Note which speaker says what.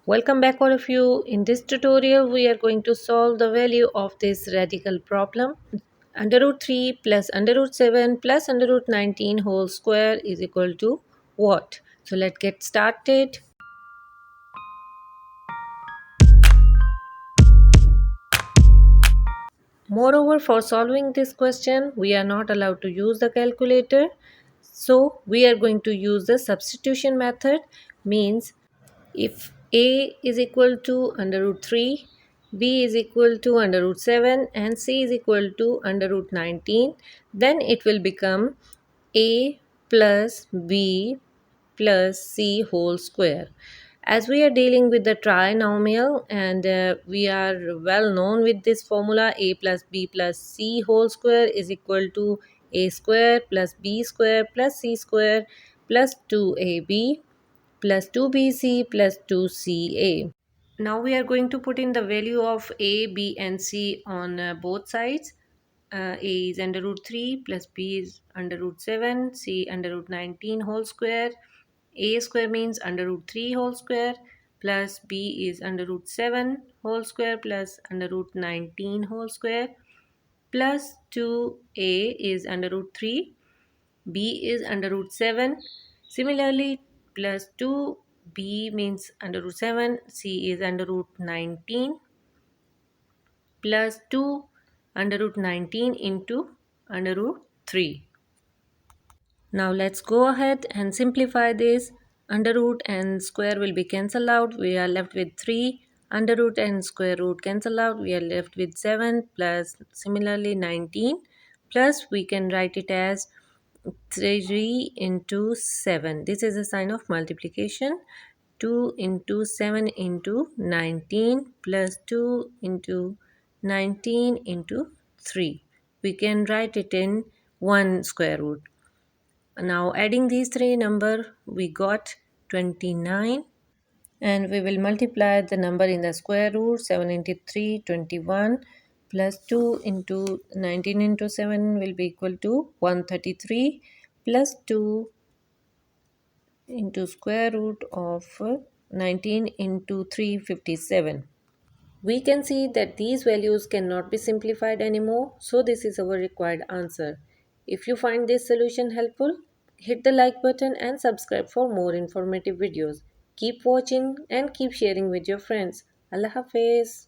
Speaker 1: Welcome back all of you. In this tutorial we are going to solve the value of this radical problem. Under root 3 plus under root 7 plus under root 19 whole square is equal to what? So let's get started. Moreover, for solving this question, we are not allowed to use the calculator. So we are going to use the substitution method. Means if a is equal to under root 3, b is equal to under root 7 and c is equal to under root 19, then it will become a plus b plus c whole square. As we are dealing with the trinomial and we are well known with this formula, a plus b plus c whole square is equal to a square plus b square plus c square plus 2ab plus 2bc plus 2ca. Now we are going to put in the value of a, b and c on both sides. A is under root 3 plus b is under root 7, c under root 19 whole square. A square means under root 3 whole square plus b is under root 7 whole square plus under root 19 whole square plus 2a is under root 3, b is under root 7. Similarly, plus 2b means under root 7, c is under root 19 plus 2 under root 19 into under root 3. Now let's go ahead and simplify this. Under root and square will be cancelled out. We are left with 3. Under root and square root cancel out. We are left with 7 plus similarly 19 plus we can write it as 3 into 7. This is a sign of multiplication. 2 into 7 into 19 plus 2 into 19 into 3. We can write it in 1 square root. Now adding these three numbers, we got 29 and we will multiply the number in the square root. 7 into 3, 21 plus 2 into 19 into 7 will be equal to 133 plus 2 into square root of 19 into 357. We can see that these values cannot be simplified anymore, so this is our required answer. If you find this solution helpful, hit the like button and subscribe for more informative videos. Keep watching and keep sharing with your friends. Allah Hafiz.